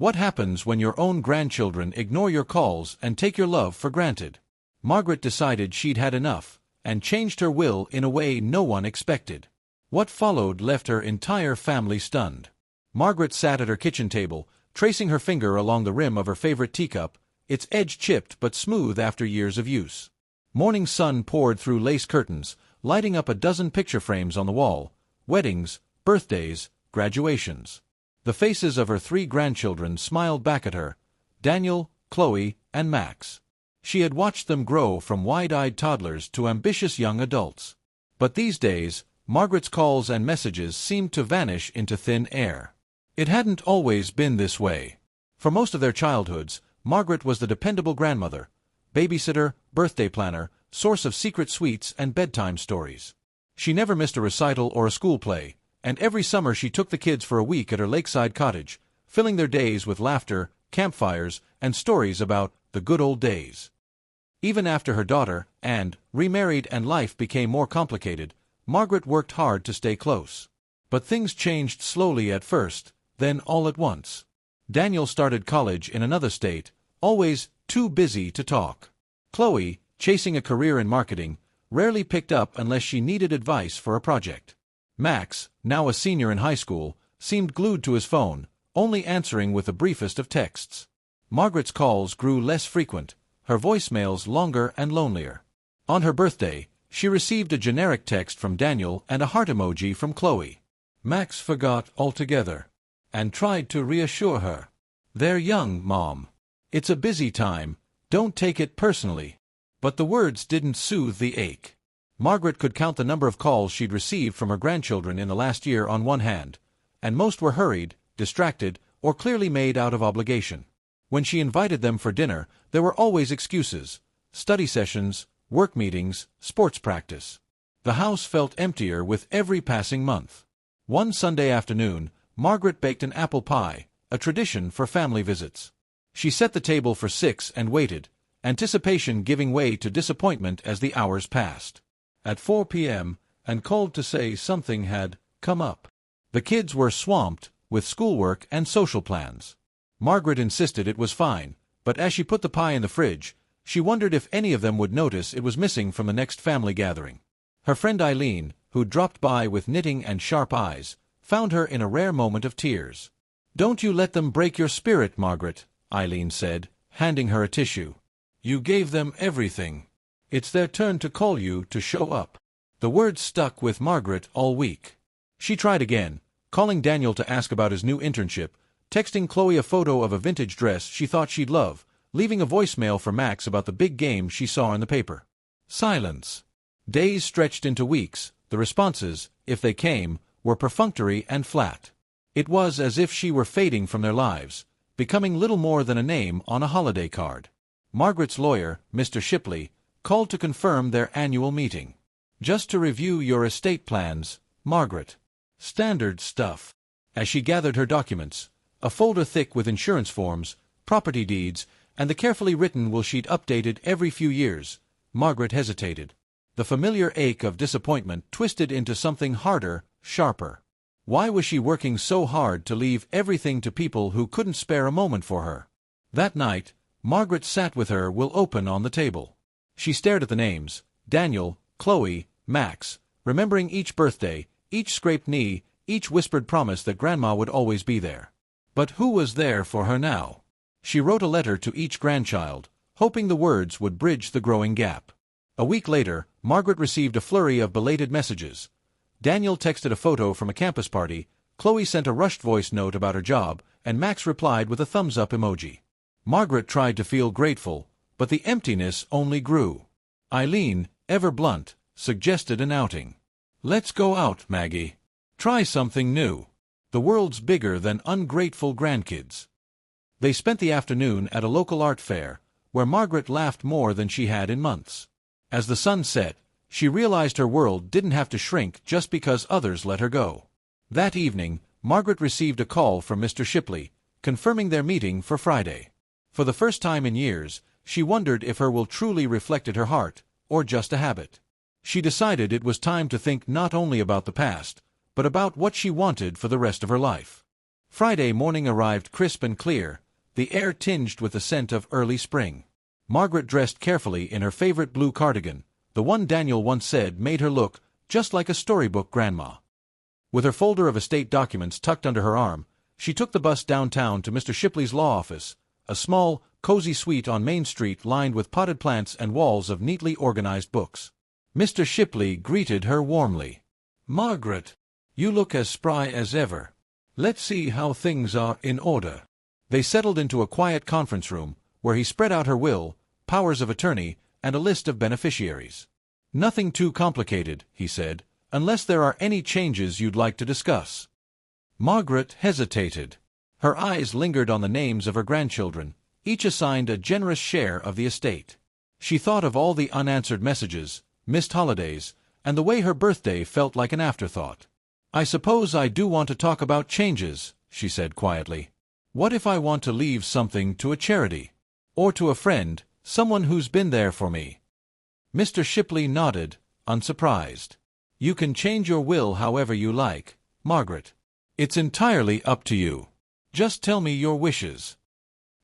What happens when your own grandchildren ignore your calls and take your love for granted? Margaret decided she'd had enough, and changed her will in a way no one expected. What followed left her entire family stunned. Margaret sat at her kitchen table, tracing her finger along the rim of her favorite teacup, its edge chipped but smooth after years of use. Morning sun poured through lace curtains, lighting up a dozen picture frames on the wall: weddings, birthdays, graduations. The faces of her 3 grandchildren smiled back at her: Daniel, Chloe, and Max. She had watched them grow from wide-eyed toddlers to ambitious young adults. But these days, Margaret's calls and messages seemed to vanish into thin air. It hadn't always been this way. For most of their childhoods, Margaret was the dependable grandmother, babysitter, birthday planner, source of secret sweets and bedtime stories. She never missed a recital or a school play, and every summer she took the kids for a week at her lakeside cottage, filling their days with laughter, campfires, and stories about the good old days. Even after her daughter, Anne, remarried and life became more complicated, Margaret worked hard to stay close. But things changed slowly at first, then all at once. Daniel started college in another state, always too busy to talk. Chloe, chasing a career in marketing, rarely picked up unless she needed advice for a project. Max, now a senior in high school, seemed glued to his phone, only answering with the briefest of texts. Margaret's calls grew less frequent, her voicemails longer and lonelier. On her birthday, she received a generic text from Daniel and a heart emoji from Chloe. Max forgot altogether, and tried to reassure her. "They're young, Mom. It's a busy time, don't take it personally." But the words didn't soothe the ache. Margaret could count the number of calls she'd received from her grandchildren in the last year on one hand, and most were hurried, distracted, or clearly made out of obligation. When she invited them for dinner, there were always excuses: study sessions, work meetings, sports practice. The house felt emptier with every passing month. One Sunday afternoon, Margaret baked an apple pie, a tradition for family visits. She set the table for 6 and waited, anticipation giving way to disappointment as the hours passed. At 4 p.m., and called to say something had come up. The kids were swamped with schoolwork and social plans. Margaret insisted it was fine, but as she put the pie in the fridge, she wondered if any of them would notice it was missing from the next family gathering. Her friend Eileen, who dropped by with knitting and sharp eyes, found her in a rare moment of tears. "Don't you let them break your spirit, Margaret," Eileen said, handing her a tissue. "You gave them everything. It's their turn to call you to show up." The words stuck with Margaret all week. She tried again, calling Daniel to ask about his new internship, texting Chloe a photo of a vintage dress she thought she'd love, leaving a voicemail for Max about the big game she saw in the paper. Silence. Days stretched into weeks. The responses, if they came, were perfunctory and flat. It was as if she were fading from their lives, becoming little more than a name on a holiday card. Margaret's lawyer, Mr. Shipley, called to confirm their annual meeting. "Just to review your estate plans, Margaret." Standard stuff. As she gathered her documents, a folder thick with insurance forms, property deeds, and the carefully written will sheet updated every few years, Margaret hesitated. The familiar ache of disappointment twisted into something harder, sharper. Why was she working so hard to leave everything to people who couldn't spare a moment for her? That night, Margaret sat with her will open on the table. She stared at the names: Daniel, Chloe, Max, remembering each birthday, each scraped knee, each whispered promise that Grandma would always be there. But who was there for her now? She wrote a letter to each grandchild, hoping the words would bridge the growing gap. A week later, Margaret received a flurry of belated messages. Daniel texted a photo from a campus party, Chloe sent a rushed voice note about her job, and Max replied with a thumbs-up emoji. Margaret tried to feel grateful, but the emptiness only grew. Eileen, ever blunt, suggested an outing. "Let's go out, Maggie. Try something new. The world's bigger than ungrateful grandkids." They spent the afternoon at a local art fair, where Margaret laughed more than she had in months. As the sun set, she realized her world didn't have to shrink just because others let her go. That evening, Margaret received a call from Mr. Shipley, confirming their meeting for Friday. For the first time in years, she wondered if her will truly reflected her heart, or just a habit. She decided it was time to think not only about the past, but about what she wanted for the rest of her life. Friday morning arrived crisp and clear, the air tinged with the scent of early spring. Margaret dressed carefully in her favorite blue cardigan, the one Daniel once said made her look just like a storybook grandma. With her folder of estate documents tucked under her arm, she took the bus downtown to Mr. Shipley's law office, a small, cozy suite on Main Street lined with potted plants and walls of neatly organized books. Mr. Shipley greeted her warmly. "Margaret, you look as spry as ever. Let's see how things are in order." They settled into a quiet conference room, where he spread out her will, powers of attorney, and a list of beneficiaries. "Nothing too complicated," he said, "unless there are any changes you'd like to discuss." Margaret hesitated. Her eyes lingered on the names of her grandchildren, each assigned a generous share of the estate. She thought of all the unanswered messages, missed holidays, and the way her birthday felt like an afterthought. "I suppose I do want to talk about changes," she said quietly. "What if I want to leave something to a charity? Or to a friend, someone who's been there for me?" Mr. Shipley nodded, unsurprised. "You can change your will however you like, Margaret. It's entirely up to you. Just tell me your wishes."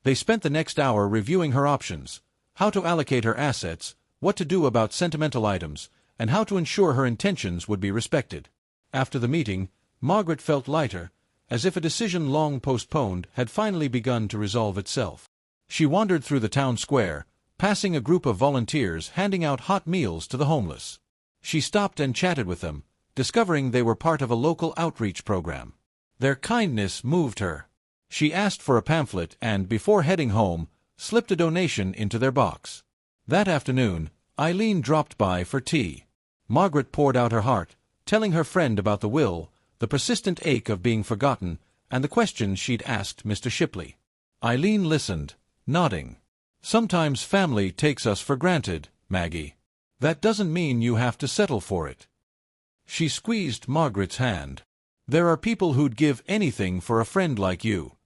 They spent the next hour reviewing her options, how to allocate her assets, what to do about sentimental items, and how to ensure her intentions would be respected. After the meeting, Margaret felt lighter, as if a decision long postponed had finally begun to resolve itself. She wandered through the town square, passing a group of volunteers handing out hot meals to the homeless. She stopped and chatted with them, discovering they were part of a local outreach program. Their kindness moved her. She asked for a pamphlet and, before heading home, slipped a donation into their box. That afternoon, Eileen dropped by for tea. Margaret poured out her heart, telling her friend about the will, the persistent ache of being forgotten, and the questions she'd asked Mr. Shipley. Eileen listened, nodding. "Sometimes family takes us for granted, Maggie. That doesn't mean you have to settle for it." She squeezed Margaret's hand. "There are people who'd give anything for a friend like you."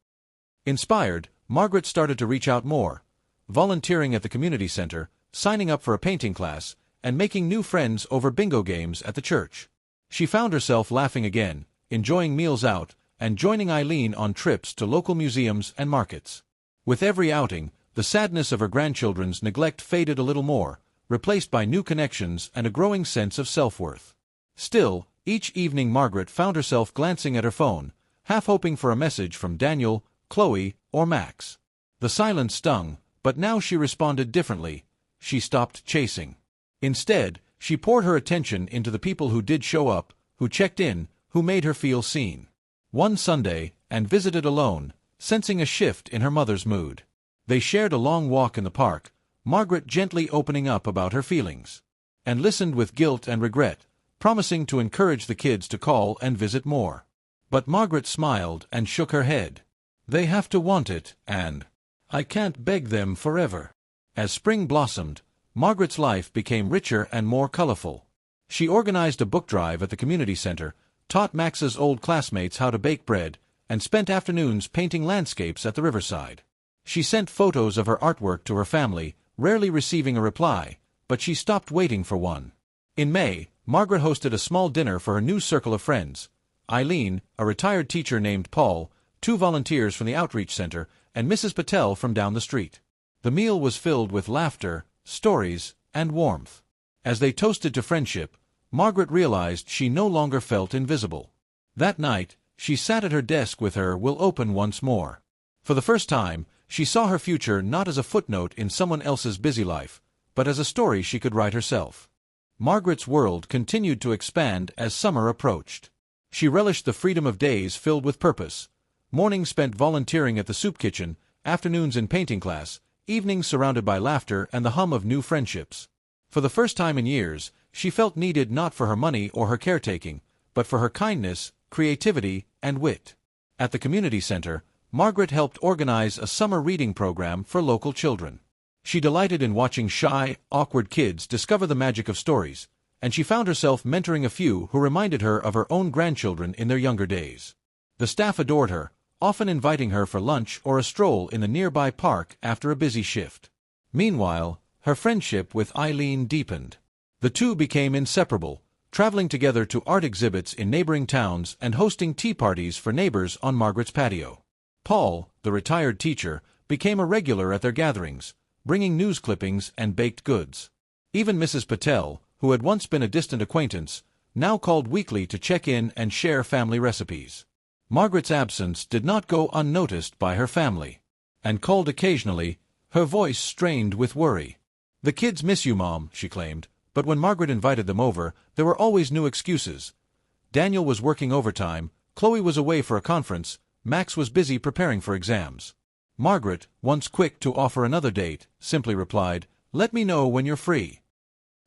Inspired, Margaret started to reach out more, volunteering at the community center, signing up for a painting class, and making new friends over bingo games at the church. She found herself laughing again, enjoying meals out, and joining Eileen on trips to local museums and markets. With every outing, the sadness of her grandchildren's neglect faded a little more, replaced by new connections and a growing sense of self-worth. Still, each evening Margaret found herself glancing at her phone, half hoping for a message from Daniel, Chloe, or Max. The silence stung, but now she responded differently. She stopped chasing. Instead, she poured her attention into the people who did show up, who checked in, who made her feel seen. One Sunday, Anne visited alone, sensing a shift in her mother's mood. They shared a long walk in the park, Margaret gently opening up about her feelings. Anne listened with guilt and regret, promising to encourage the kids to call and visit more. But Margaret smiled and shook her head. "They have to want it, and I can't beg them forever." As spring blossomed, Margaret's life became richer and more colorful. She organized a book drive at the community center, taught Max's old classmates how to bake bread, and spent afternoons painting landscapes at the riverside. She sent photos of her artwork to her family, rarely receiving a reply, but she stopped waiting for one. In May, Margaret hosted a small dinner for her new circle of friends: Eileen, a retired teacher named Paul, 2 volunteers from the outreach center, and Mrs. Patel from down the street. The meal was filled with laughter, stories, and warmth. As they toasted to friendship, Margaret realized she no longer felt invisible. That night, she sat at her desk with her will open once more. For the first time, she saw her future not as a footnote in someone else's busy life, but as a story she could write herself. Margaret's world continued to expand as summer approached. She relished the freedom of days filled with purpose, mornings spent volunteering at the soup kitchen, afternoons in painting class, evenings surrounded by laughter and the hum of new friendships. For the first time in years, she felt needed not for her money or her caretaking, but for her kindness, creativity, and wit. At the community center, Margaret helped organize a summer reading program for local children. She delighted in watching shy, awkward kids discover the magic of stories, and she found herself mentoring a few who reminded her of her own grandchildren in their younger days. The staff adored her, often inviting her for lunch or a stroll in the nearby park after a busy shift. Meanwhile, her friendship with Eileen deepened. The two became inseparable, traveling together to art exhibits in neighboring towns and hosting tea parties for neighbors on Margaret's patio. Paul, the retired teacher, became a regular at their gatherings, bringing news clippings and baked goods. Even Mrs. Patel, who had once been a distant acquaintance, now called weekly to check in and share family recipes. Margaret's absence did not go unnoticed by her family, and called occasionally, her voice strained with worry. "The kids miss you, Mom," she claimed, but when Margaret invited them over, there were always new excuses. Daniel was working overtime, Chloe was away for a conference, Max was busy preparing for exams. Margaret, once quick to offer another date, simply replied, "Let me know when you're free."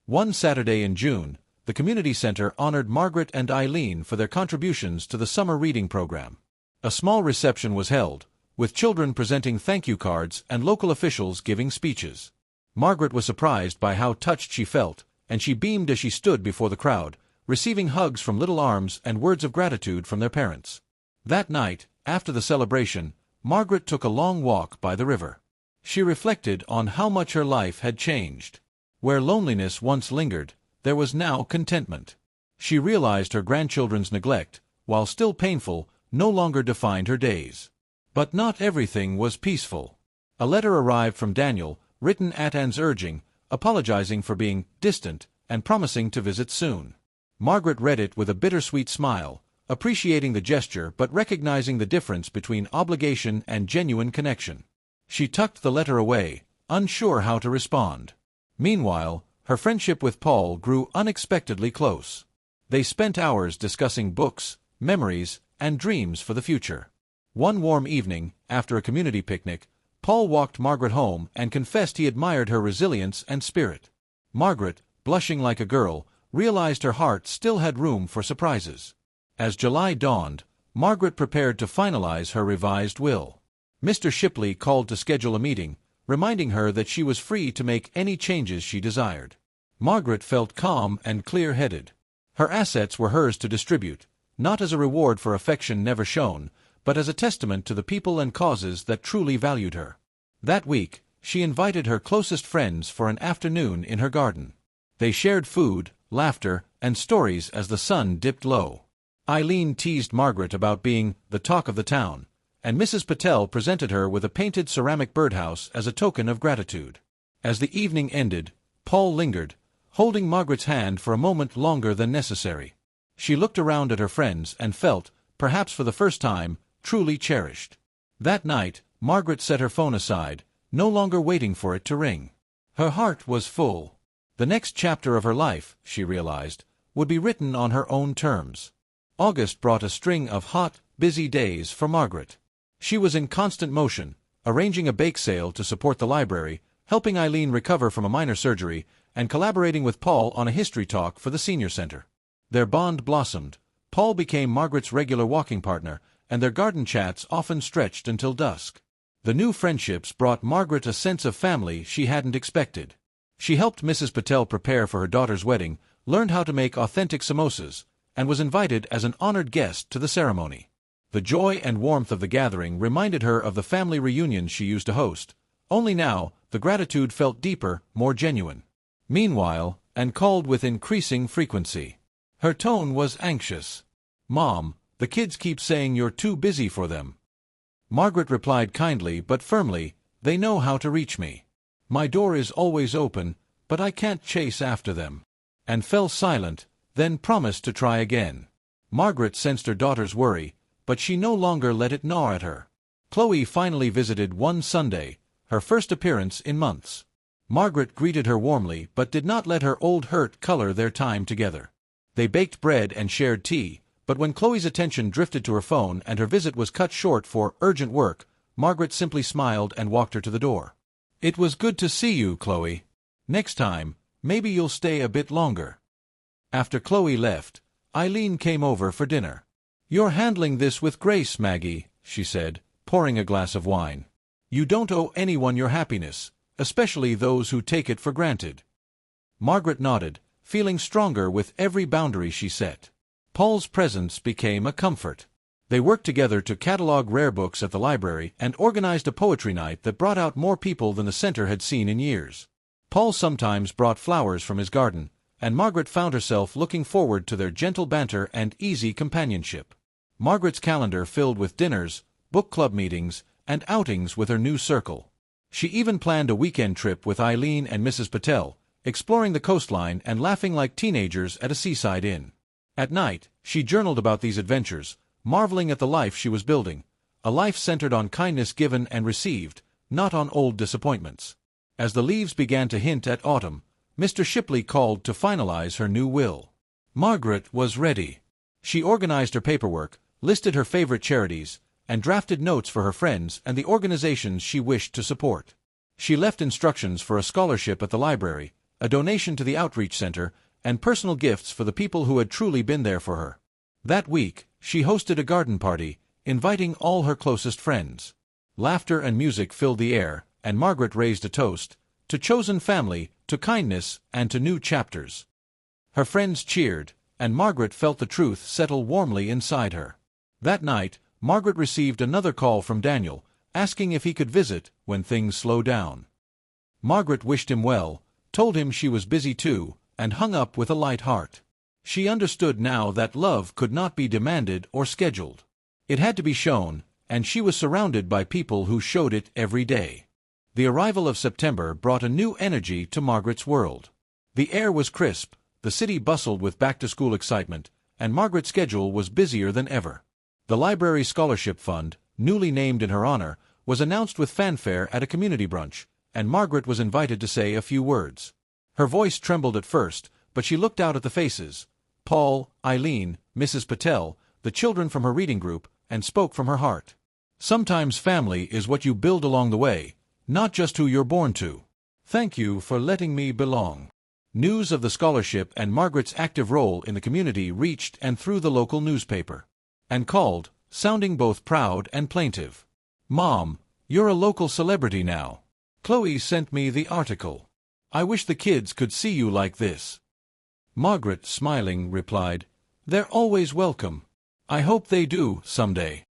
One Saturday in June, the community center honored Margaret and Eileen for their contributions to the summer reading program. A small reception was held, with children presenting thank you cards and local officials giving speeches. Margaret was surprised by how touched she felt, and she beamed as she stood before the crowd, receiving hugs from little arms and words of gratitude from their parents. That night, after the celebration, Margaret took a long walk by the river. She reflected on how much her life had changed. Where loneliness once lingered, there was now contentment. She realized her grandchildren's neglect, while still painful, no longer defined her days. But not everything was peaceful. A letter arrived from Daniel, written at Anne's urging, apologizing for being distant and promising to visit soon. Margaret read it with a bittersweet smile, appreciating the gesture but recognizing the difference between obligation and genuine connection. She tucked the letter away, unsure how to respond. Meanwhile, her friendship with Paul grew unexpectedly close. They spent hours discussing books, memories, and dreams for the future. One warm evening, after a community picnic, Paul walked Margaret home and confessed he admired her resilience and spirit. Margaret, blushing like a girl, realized her heart still had room for surprises. As July dawned, Margaret prepared to finalize her revised will. Mr. Shipley called to schedule a meeting, reminding her that she was free to make any changes she desired. Margaret felt calm and clear-headed. Her assets were hers to distribute, not as a reward for affection never shown, but as a testament to the people and causes that truly valued her. That week, she invited her closest friends for an afternoon in her garden. They shared food, laughter, and stories as the sun dipped low. Eileen teased Margaret about being the talk of the town, and Mrs. Patel presented her with a painted ceramic birdhouse as a token of gratitude. As the evening ended, Paul lingered, holding Margaret's hand for a moment longer than necessary. She looked around at her friends and felt, perhaps for the first time, truly cherished. That night, Margaret set her phone aside, no longer waiting for it to ring. Her heart was full. The next chapter of her life, she realized, would be written on her own terms. August brought a string of hot, busy days for Margaret. She was in constant motion, arranging a bake sale to support the library, helping Eileen recover from a minor surgery, and collaborating with Paul on a history talk for the senior center. Their bond blossomed. Paul became Margaret's regular walking partner, and their garden chats often stretched until dusk. The new friendships brought Margaret a sense of family she hadn't expected. She helped Mrs. Patel prepare for her daughter's wedding, learned how to make authentic samosas, and was invited as an honored guest to the ceremony. The joy and warmth of the gathering reminded her of the family reunions she used to host, only now, the gratitude felt deeper, more genuine. Meanwhile, and called with increasing frequency. Her tone was anxious. "Mom, the kids keep saying you're too busy for them." Margaret replied kindly but firmly, "They know how to reach me. My door is always open, but I can't chase after them." And fell silent, then promised to try again. Margaret sensed her daughter's worry, but she no longer let it gnaw at her. Chloe finally visited one Sunday, her first appearance in months. Margaret greeted her warmly but did not let her old hurt color their time together. They baked bread and shared tea, but when Chloe's attention drifted to her phone and her visit was cut short for urgent work, Margaret simply smiled and walked her to the door. "It was good to see you, Chloe. Next time, maybe you'll stay a bit longer." After Chloe left, Eileen came over for dinner. "You're handling this with grace, Maggie," she said, pouring a glass of wine. "You don't owe anyone your happiness, especially those who take it for granted." Margaret nodded, feeling stronger with every boundary she set. Paul's presence became a comfort. They worked together to catalog rare books at the library and organized a poetry night that brought out more people than the center had seen in years. Paul sometimes brought flowers from his garden, and Margaret found herself looking forward to their gentle banter and easy companionship. Margaret's calendar filled with dinners, book club meetings, and outings with her new circle. She even planned a weekend trip with Eileen and Mrs. Patel, exploring the coastline and laughing like teenagers at a seaside inn. At night, she journaled about these adventures, marveling at the life she was building, a life centered on kindness given and received, not on old disappointments. As the leaves began to hint at autumn, Mr. Shipley called to finalize her new will. Margaret was ready. She organized her paperwork, listed her favorite charities, and drafted notes for her friends and the organizations she wished to support. She left instructions for a scholarship at the library, a donation to the outreach center, and personal gifts for the people who had truly been there for her. That week, she hosted a garden party, inviting all her closest friends. Laughter and music filled the air, and Margaret raised a toast, to chosen family, to kindness, and to new chapters. Her friends cheered, and Margaret felt the truth settle warmly inside her. That night, Margaret received another call from Daniel, asking if he could visit when things slowed down. Margaret wished him well, told him she was busy too, and hung up with a light heart. She understood now that love could not be demanded or scheduled. It had to be shown, and she was surrounded by people who showed it every day. The arrival of September brought a new energy to Margaret's world. The air was crisp, the city bustled with back-to-school excitement, and Margaret's schedule was busier than ever. The library scholarship fund, newly named in her honor, was announced with fanfare at a community brunch, and Margaret was invited to say a few words. Her voice trembled at first, but she looked out at the faces: Paul, Eileen, Mrs. Patel, the children from her reading group, and spoke from her heart. Sometimes family is what you build along the way, not just who you're born to. Thank you for letting me belong. News of the scholarship and Margaret's active role in the community reached and through the local newspaper. And called, sounding both proud and plaintive. Mom, you're a local celebrity now. Chloe sent me the article. I wish the kids could see you like this. Margaret, smiling, replied, They're always welcome. I hope they do, someday.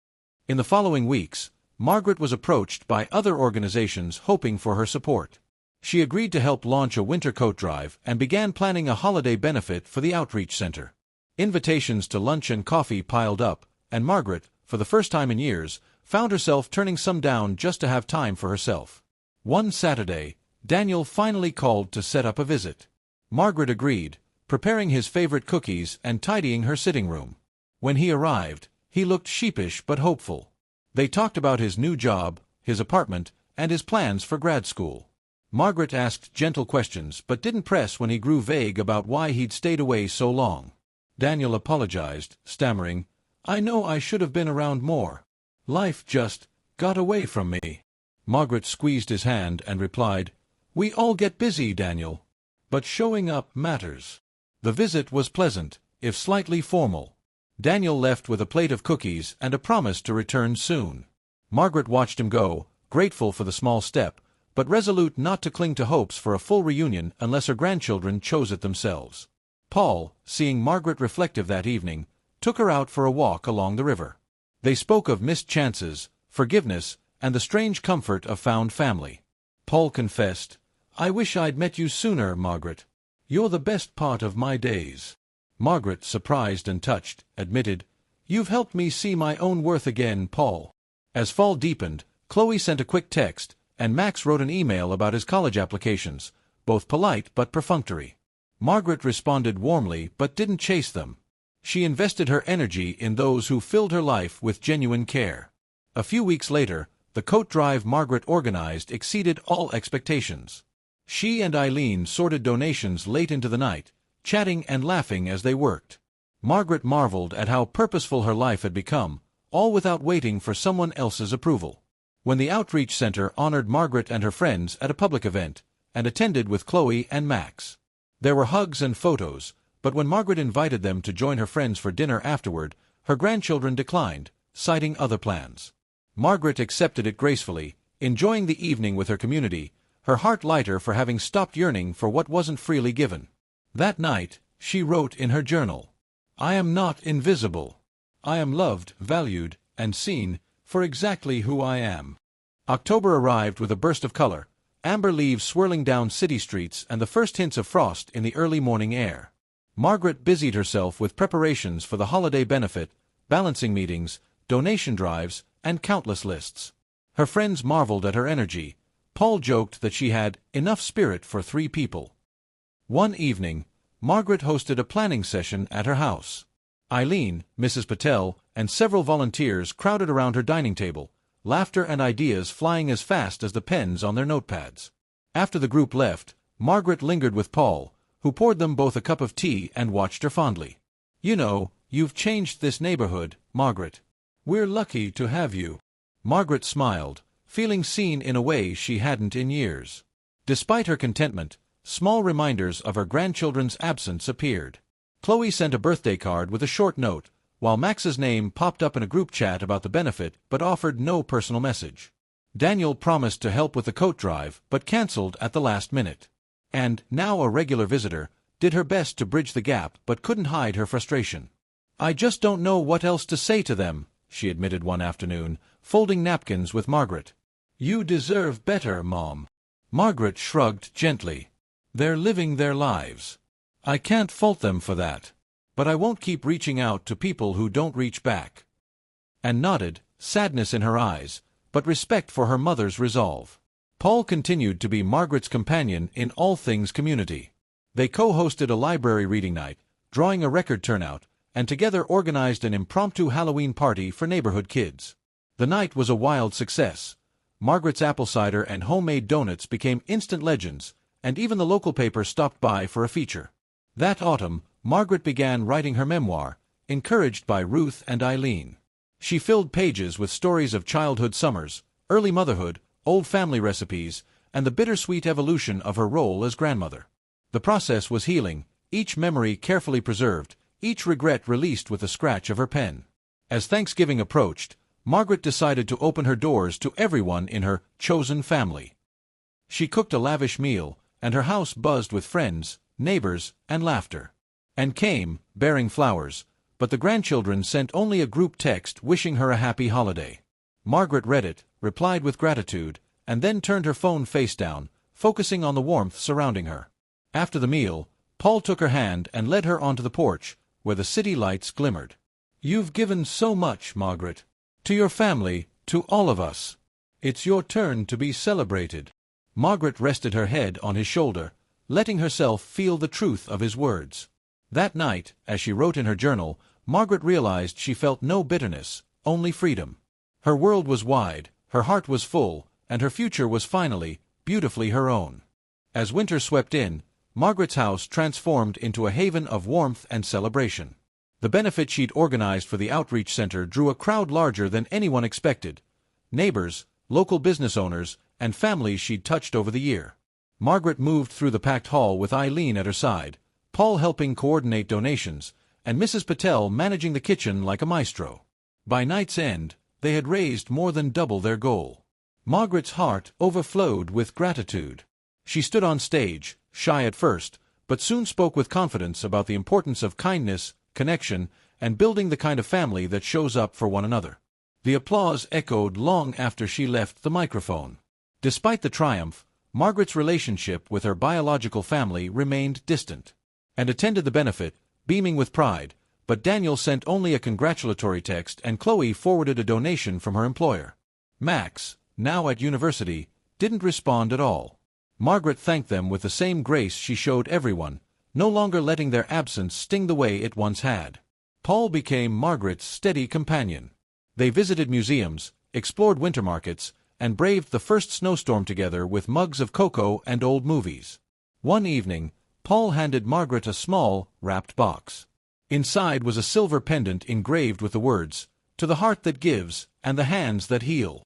In the following weeks, Margaret was approached by other organizations hoping for her support. She agreed to help launch a winter coat drive and began planning a holiday benefit for the outreach center. Invitations to lunch and coffee piled up, and Margaret, for the first time in years, found herself turning some down just to have time for herself. One Saturday, Daniel finally called to set up a visit. Margaret agreed, preparing his favorite cookies and tidying her sitting room. When he arrived, he looked sheepish but hopeful. They talked about his new job, his apartment, and his plans for grad school. Margaret asked gentle questions but didn't press when he grew vague about why he'd stayed away so long. Daniel apologized, stammering, I know I should have been around more. Life just got away from me. Margaret squeezed his hand and replied, We all get busy, Daniel. But showing up matters. The visit was pleasant, if slightly formal. Daniel left with a plate of cookies and a promise to return soon. Margaret watched him go, grateful for the small step, but resolute not to cling to hopes for a full reunion unless her grandchildren chose it themselves. Paul, seeing Margaret reflective that evening, took her out for a walk along the river. They spoke of missed chances, forgiveness, and the strange comfort of found family. Paul confessed, I wish I'd met you sooner, Margaret. You're the best part of my days. Margaret, surprised and touched, admitted, You've helped me see my own worth again, Paul. As fall deepened, Chloe sent a quick text, and Max wrote an email about his college applications, both polite but perfunctory. Margaret responded warmly but didn't chase them. She invested her energy in those who filled her life with genuine care. A few weeks later, the coat drive Margaret organized exceeded all expectations. She and Eileen sorted donations late into the night, chatting and laughing as they worked. Margaret marveled at how purposeful her life had become, all without waiting for someone else's approval. When the outreach center honored Margaret and her friends at a public event, and attended with Chloe and Max. There were hugs and photos, but when Margaret invited them to join her friends for dinner afterward, her grandchildren declined, citing other plans. Margaret accepted it gracefully, enjoying the evening with her community, her heart lighter for having stopped yearning for what wasn't freely given. That night, she wrote in her journal, I am not invisible. I am loved, valued, and seen for exactly who I am. October arrived with a burst of color, amber leaves swirling down city streets and the first hints of frost in the early morning air. Margaret busied herself with preparations for the holiday benefit, balancing meetings, donation drives, and countless lists. Her friends marveled at her energy. Paul joked that she had enough spirit for 3 people. One evening, Margaret hosted a planning session at her house. Eileen, Mrs. Patel, and several volunteers crowded around her dining table, laughter and ideas flying as fast as the pens on their notepads. After the group left, Margaret lingered with Paul, who poured them both a cup of tea and watched her fondly. "You know, you've changed this neighborhood, Margaret. We're lucky to have you." Margaret smiled, feeling seen in a way she hadn't in years. Despite her contentment, small reminders of her grandchildren's absence appeared. Chloe sent a birthday card with a short note, while Max's name popped up in a group chat about the benefit but offered no personal message. Daniel promised to help with the coat drive but cancelled at the last minute. And, now a regular visitor, did her best to bridge the gap but couldn't hide her frustration. "I just don't know what else to say to them," she admitted one afternoon, folding napkins with Margaret. "You deserve better, Mom." Margaret shrugged gently. "They're living their lives. I can't fault them for that. But I won't keep reaching out to people who don't reach back." And nodded, sadness in her eyes, but respect for her mother's resolve. Paul continued to be Margaret's companion in all things community. They co-hosted a library reading night, drawing a record turnout, and together organized an impromptu Halloween party for neighborhood kids. The night was a wild success. Margaret's apple cider and homemade donuts became instant legends, and even the local paper stopped by for a feature. That autumn, Margaret began writing her memoir, encouraged by Ruth and Eileen. She filled pages with stories of childhood summers, early motherhood, old family recipes, and the bittersweet evolution of her role as grandmother. The process was healing, each memory carefully preserved, each regret released with a scratch of her pen. As Thanksgiving approached, Margaret decided to open her doors to everyone in her chosen family. She cooked a lavish meal, and her house buzzed with friends, neighbors, and laughter. And came, bearing flowers, but the grandchildren sent only a group text wishing her a happy holiday. Margaret read it, replied with gratitude, and then turned her phone face down, focusing on the warmth surrounding her. After the meal, Paul took her hand and led her onto the porch, where the city lights glimmered. "You've given so much, Margaret. To your family, to all of us. It's your turn to be celebrated." Margaret rested her head on his shoulder, letting herself feel the truth of his words. That night, as she wrote in her journal, Margaret realized she felt no bitterness, only freedom. Her world was wide, her heart was full, and her future was finally, beautifully her own. As winter swept in, Margaret's house transformed into a haven of warmth and celebration. The benefit she'd organized for the outreach center drew a crowd larger than anyone expected. Neighbors, local business owners, and families she'd touched over the year. Margaret moved through the packed hall with Eileen at her side, Paul helping coordinate donations, and Mrs. Patel managing the kitchen like a maestro. By night's end, they had raised more than double their goal. Margaret's heart overflowed with gratitude. She stood on stage, shy at first, but soon spoke with confidence about the importance of kindness, connection, and building the kind of family that shows up for one another. The applause echoed long after she left the microphone. Despite the triumph, Margaret's relationship with her biological family remained distant, and attended the benefit, beaming with pride, but Daniel sent only a congratulatory text and Chloe forwarded a donation from her employer. Max, now at university, didn't respond at all. Margaret thanked them with the same grace she showed everyone, no longer letting their absence sting the way it once had. Paul became Margaret's steady companion. They visited museums, explored winter markets, and braved the first snowstorm together with mugs of cocoa and old movies. One evening, Paul handed Margaret a small, wrapped box. Inside was a silver pendant engraved with the words, "To the heart that gives, and the hands that heal."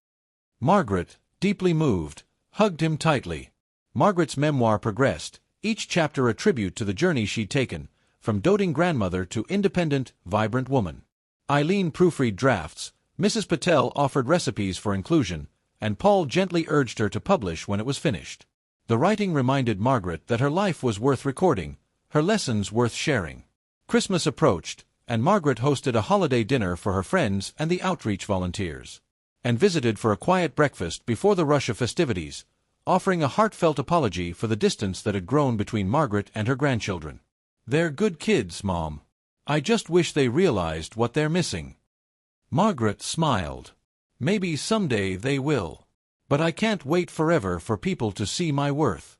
Margaret, deeply moved, hugged him tightly. Margaret's memoir progressed, each chapter a tribute to the journey she'd taken, from doting grandmother to independent, vibrant woman. Eileen proofread drafts, Mrs. Patel offered recipes for inclusion, and Paul gently urged her to publish when it was finished. The writing reminded Margaret that her life was worth recording, her lessons worth sharing. Christmas approached, and Margaret hosted a holiday dinner for her friends and the outreach volunteers, and visited for a quiet breakfast before the rush of festivities, offering a heartfelt apology for the distance that had grown between Margaret and her grandchildren. "They're good kids, Mom. I just wish they realized what they're missing." Margaret smiled. "Maybe someday they will. But I can't wait forever for people to see my worth."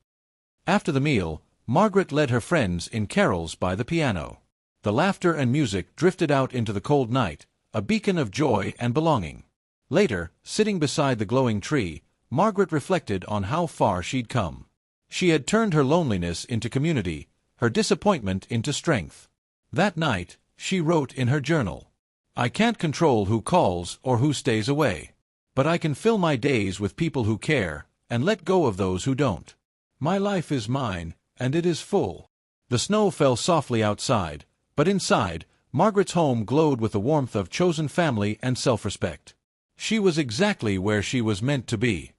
After the meal, Margaret led her friends in carols by the piano. The laughter and music drifted out into the cold night, a beacon of joy and belonging. Later, sitting beside the glowing tree, Margaret reflected on how far she'd come. She had turned her loneliness into community, her disappointment into strength. That night, she wrote in her journal, "I can't control who calls or who stays away. But I can fill my days with people who care, and let go of those who don't. My life is mine, and it is full." The snow fell softly outside, but inside, Margaret's home glowed with the warmth of chosen family and self-respect. She was exactly where she was meant to be.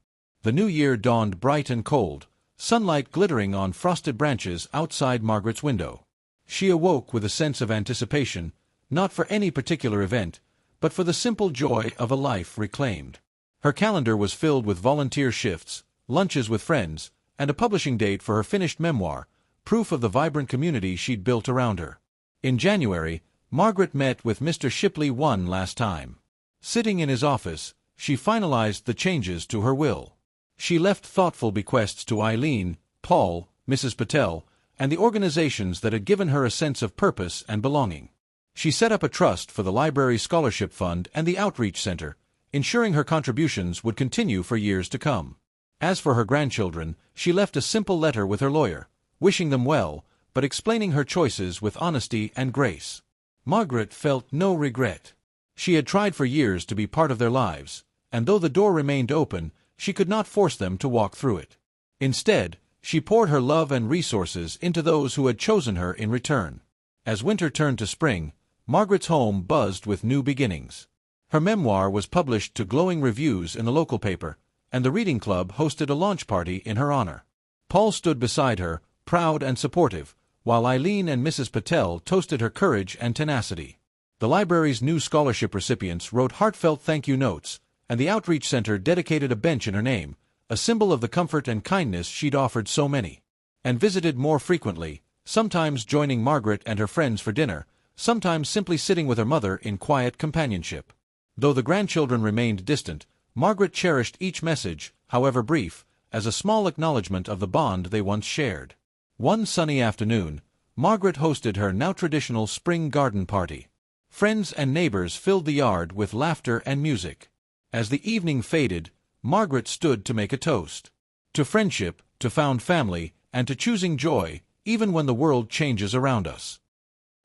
The new year dawned bright and cold, sunlight glittering on frosted branches outside Margaret's window. She awoke with a sense of anticipation, not for any particular event, but for the simple joy of a life reclaimed. Her calendar was filled with volunteer shifts, lunches with friends, and a publishing date for her finished memoir, proof of the vibrant community she'd built around her. In January, Margaret met with Mr. Shipley one last time. Sitting in his office, she finalized the changes to her will. She left thoughtful bequests to Eileen, Paul, Mrs. Patel, and the organizations that had given her a sense of purpose and belonging. She set up a trust for the library's scholarship fund and the outreach center, ensuring her contributions would continue for years to come. As for her grandchildren, she left a simple letter with her lawyer, wishing them well, but explaining her choices with honesty and grace. Margaret felt no regret. She had tried for years to be part of their lives, and though the door remained open, she could not force them to walk through it. Instead, she poured her love and resources into those who had chosen her in return. As winter turned to spring, Margaret's home buzzed with new beginnings. Her memoir was published to glowing reviews in the local paper, and the reading club hosted a launch party in her honor. Paul stood beside her, proud and supportive, while Eileen and Mrs. Patel toasted her courage and tenacity. The library's new scholarship recipients wrote heartfelt thank you notes, and the outreach center dedicated a bench in her name, a symbol of the comfort and kindness she'd offered so many. And visited more frequently, sometimes joining Margaret and her friends for dinner, sometimes simply sitting with her mother in quiet companionship. Though the grandchildren remained distant, Margaret cherished each message, however brief, as a small acknowledgement of the bond they once shared. One sunny afternoon, Margaret hosted her now traditional spring garden party. Friends and neighbors filled the yard with laughter and music. As the evening faded, Margaret stood to make a toast. To friendship, to found family, and to choosing joy, even when the world changes around us.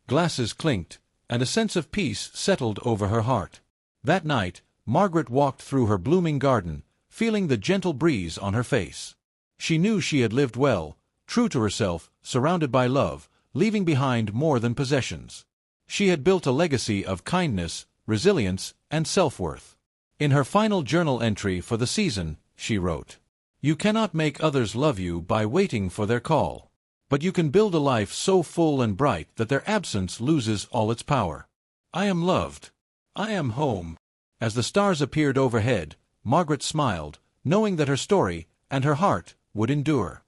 Glasses clinked, and a sense of peace settled over her heart. That night, Margaret walked through her blooming garden, feeling the gentle breeze on her face. She knew she had lived well, true to herself, surrounded by love, leaving behind more than possessions. She had built a legacy of kindness, resilience, and self-worth. In her final journal entry for the season, she wrote, "You cannot make others love you by waiting for their call. But you can build a life so full and bright that their absence loses all its power. I am loved. I am home." As the stars appeared overhead, Margaret smiled, knowing that her story and her heart would endure.